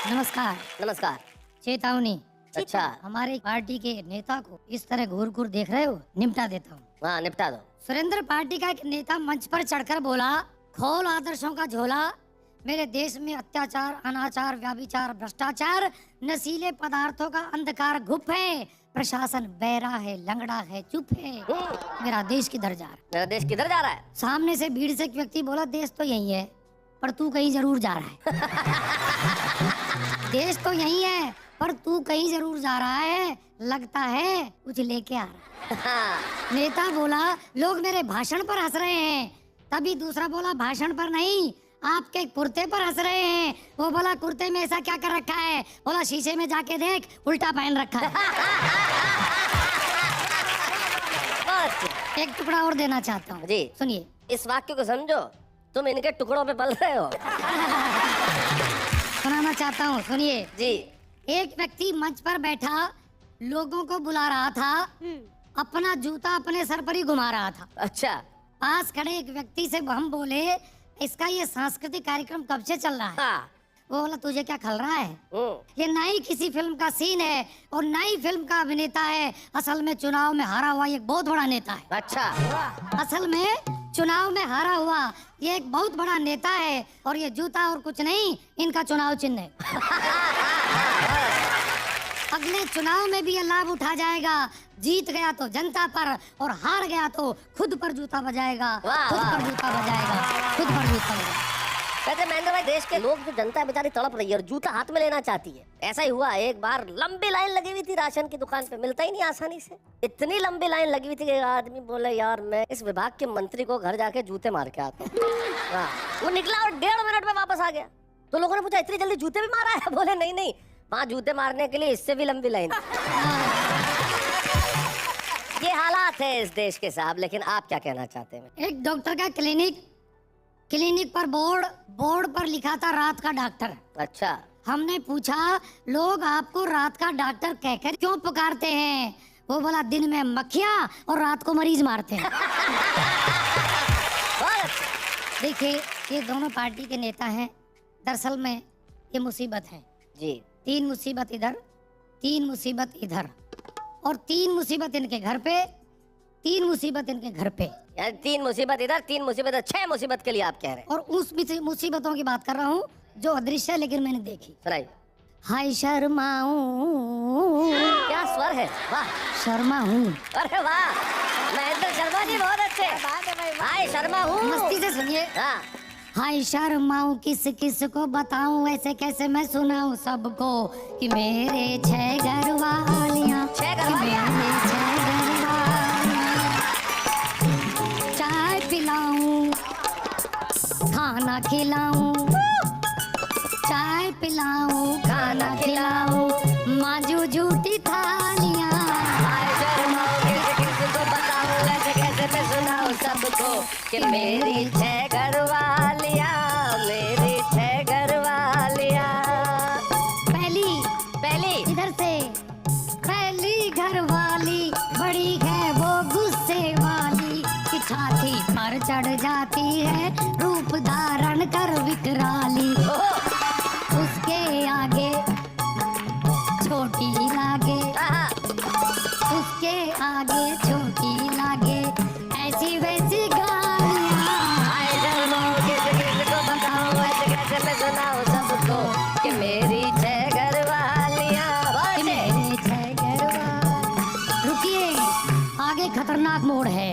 नमस्कार। नमस्कार। चेतावनी। अच्छा। हमारे पार्टी के नेता को इस तरह घूर घूर देख रहे हो, निपटा देता हूँ। हाँ, निपटा दो। सुरेंद्र पार्टी का एक नेता मंच पर चढ़कर बोला, खोल आदर्शों का झोला, मेरे देश में अत्याचार, अनाचार, व्याभिचार, भ्रष्टाचार, नशीले पदार्थों का अंधकार गुप्त है, प्रशासन बहरा है, लंगड़ा है, चुप है, मेरा देश किधर जा रहा है? मेरा देश किधर जा रहा है? सामने से भीड़ से एक व्यक्ति बोला, देश तो यही है पर तू कहीं जरूर जा रहा है। देश तो यही है पर तू कहीं जरूर जा रहा है, लगता है कुछ लेके आ रहा है। नेता बोला, लोग मेरे भाषण पर हंस रहे हैं। तभी दूसरा बोला, भाषण पर नहीं, आपके कुर्ते पर हंस रहे हैं। वो बोला, कुर्ते में ऐसा क्या कर रखा है? बोला, शीशे में जाके देख, उल्टा पहन रखा है। एक टुकड़ा और देना चाहता हूँ जी, सुनिए। इस वाक्य को समझो, तुम इनके टुकड़ों पे पल रहे हो। सुनाना चाहता हूँ, सुनिए जी। एक व्यक्ति मंच पर बैठा लोगों को बुला रहा था, अपना जूता अपने सर पर ही घुमा रहा था। अच्छा। पास खड़े एक व्यक्ति से हम बोले, इसका ये सांस्कृतिक कार्यक्रम कब से चल रहा है? हाँ। वो बोला, तुझे क्या खल रहा है? ये नई किसी फिल्म का सीन है और नई फिल्म का अभिनेता है। असल में चुनाव में हारा हुआ एक बहुत बड़ा नेता है। अच्छा। असल में चुनाव में हारा हुआ ये एक बहुत बड़ा नेता है और ये जूता और कुछ नहीं, इनका चुनाव चिन्ह है। अगले चुनाव में भी ये लाभ उठा जाएगा। जीत गया तो जनता पर और हार गया तो खुद पर जूता बजाएगा, खुद पर जूता बजाएगा, खुद पर जूता बजाएगा। वैसे महेंद्र भाई, देश के लोग, जो जनता बेचारी तड़प रही है और जूता हाथ में लेना चाहती है। ऐसा ही हुआ, एक बार लंबी लाइन लगी हुई थी राशन की दुकान पे, मिलता ही नहीं आसानी से। इतनी लंबी लाइन लगी हुई थी कि एक आदमी बोले, यार मैं इस विभाग के मंत्री को घर जाके जूते मार के आता हूँ। वो निकला और 1.5 मिनट में वापस आ गया। तो लोगों ने पूछा, इतनी जल्दी जूते भी मारा है? बोले, नहीं नहीं, वहाँ जूते मारने के लिए इससे भी लंबी लाइन। ये हालात है इस देश के साहब, लेकिन आप क्या कहना चाहते हैं? एक डॉक्टर का क्लिनिक पर बोर्ड पर लिखा था, रात का डॉक्टर। अच्छा। हमने पूछा, लोग आपको रात का डॉक्टर कहकर क्यों पुकारते हैं? वो बोला, दिन में मक्खियाँ और रात को मरीज मारते हैं। देखिए, ये दोनों पार्टी के नेता हैं। दरअसल में ये मुसीबत है जी। 3 मुसीबत इधर, 3 मुसीबत इधर और 3 मुसीबत इनके घर पे, 3 मुसीबत इनके घर पे। यार 3 मुसीबत इधर, 3 मुसीबत, 6 मुसीबत के लिए आप कह रहे हैं। और उस मुसीबतों की बात कर रहा हूँ जो अदृश्य है लेकिन मैंने देखी। सुनाइए। हाय शर्माऊं, क्या स्वर है, वाह। शर्मा हूँ। अरे वाह, महेंद्र शर्मा जी बहुत अच्छे। हाय शर्मा हूँ। मस्ती से सुनिए। हाँ। हाय शर्माऊं, किस किस को बताऊं, ऐसे कैसे मैं सुनाऊं सबको कि मेरे 6 घर वालियां, 6 घर वालियां, चाय पिलाऊं, खाना खिलाऊं, चाय पिलाऊं, खाना खिलाऊं, मांजू झूठी थालियां। हाय शर्माऊं, किस किस को बताऊं, ऐसे कैसे मैं सुनाऊं सबको कि मेरी 6 घर वालियां, मेरी 6 घर वालियां। पहली इधर से, पहली घर वाली बड़ी है वो गुस्से वाली, कि छाती पर चढ़ जाती है रूप धारण कर विकराली। उसके आगे छोटी लागे, उसके आगे छोटी लागे, ऐसी वैसी गालियां। हाय शर्माऊं, किस किस को बताऊं, ऐसे कैसे मैं सुनाऊं सबको कि मेरी 6 घर वालियां, मेरे 6 घर वाली। रुकिए, आगे खतरनाक मोड़ है।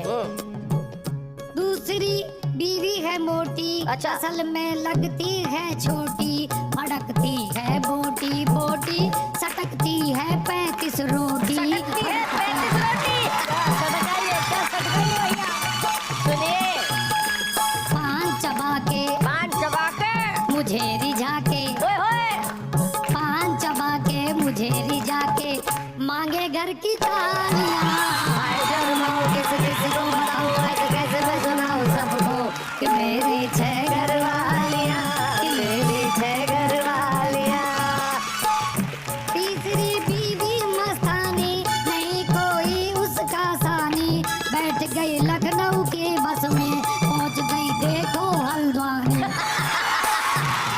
दूसरी बीवी है मोटी, अच्छा। असल में लगती है छोटी, फड़कती है बोटी बोटी, सटकती है 35 रोटी। सटकती है 35 रोटी। बताइए क्या सटकती है भैया? सुनिए। पान चबा के मुझे रिझा के, ओए होए। पान चबा के मुझे रिझा के, मांगे घर की तालियां। हाय शर्माऊं, किस किस को बताऊं, ऐसे कैसे मैं सुनाऊं सबको कि मेरी 6 घर वालियां, कि मेरी 6 घर वालियां। तीसरी बीवी मस्तानी, नहीं कोई उसका सानी, बैठ गई लखनऊ के बस में, पहुंच गई देखो हल्द्वानी।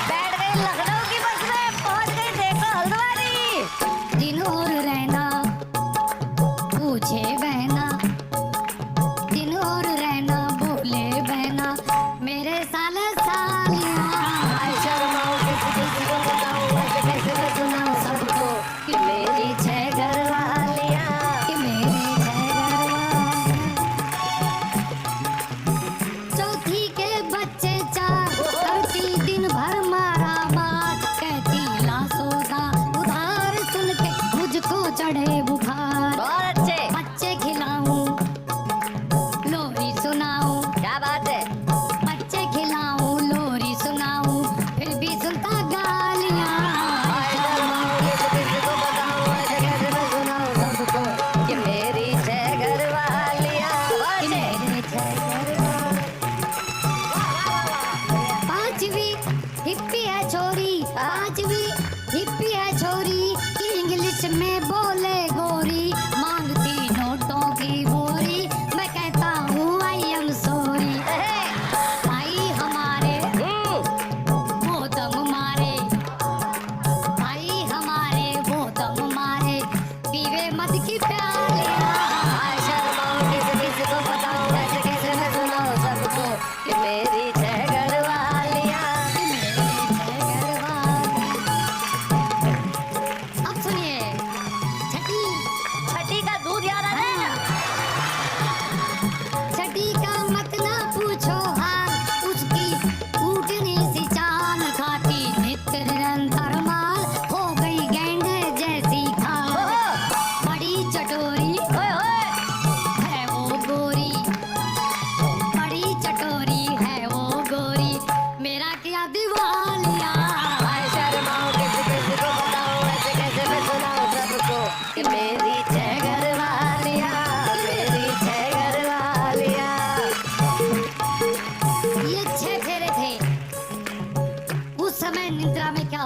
बैठ गई लखनऊ की बस में, पहुंच गई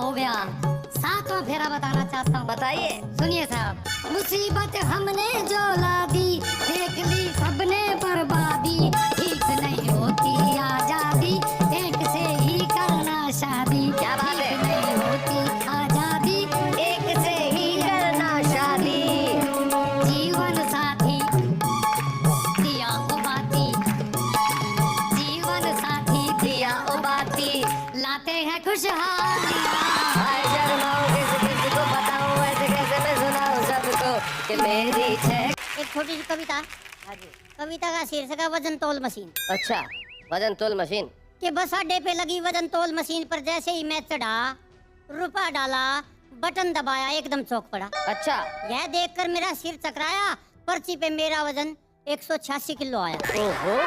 हो गया। सातवां फेरा बताना चाहता हूँ। बताइए। सुनिए साहब, मुसीबत हमने जो ला दी, देख ली सबने बर्बादी, ठीक नहीं होती आजादी, एक से ही करना शादी। क्या बात है? ठीक नहीं होती आजादी, एक से ही करना शादी। जीवन साथी दिया ओ बाती, जीवन साथी दिया ओ बाती, लाते हैं खुशहाली। हाय शर्माओ किसी को बताऊं, ऐसे कैसे मैं सुनाऊं सबको कि मेरी छह। एक छोटी सी कविता। हाँ जी। कविता का शीर्षक है वजन तोल मशीन। अच्छा, वजन तोल मशीन। कि बस अड्डे पे लगी वजन तोल मशीन पर जैसे ही मैं चढ़ा, रुपया डाला, बटन दबाया, एकदम चौक पड़ा। अच्छा। यह देखकर मेरा सिर चकराया, पर्ची पे मेरा वजन 186 किलो आया। ओहो।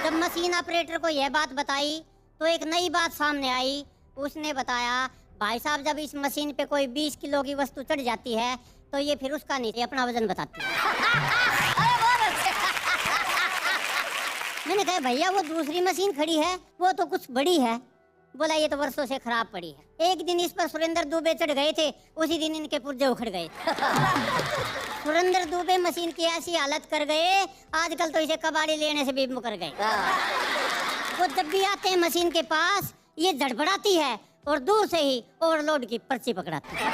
जब मशीन ऑपरेटर को यह बात बताई तो एक नई बात सामने आई। उसने बताया, भाई साहब जब इस मशीन पे कोई 20 किलो की वस्तु चढ़ जाती है तो ये फिर उसका नहीं, ये अपना वजन बताती है। मैंने कहा भैया वो दूसरी मशीन खड़ी है, वो तो कुछ बड़ी है। बोला ये तो वर्षों से खराब पड़ी है। एक दिन इस पर सुरेंद्र दुबे चढ़ गए थे, उसी दिन इनके पुर्जे उखड़ गए। सुरेंद्र दुबे मशीन की ऐसी हालत कर गए, आजकल तो इसे कबाड़ी लेने से भी मुकर गए। वो जब भी आते हैं मशीन के पास, ये झड़बड़ाती है और दूर से ही ओवरलोड की पर्ची पकड़ाती है।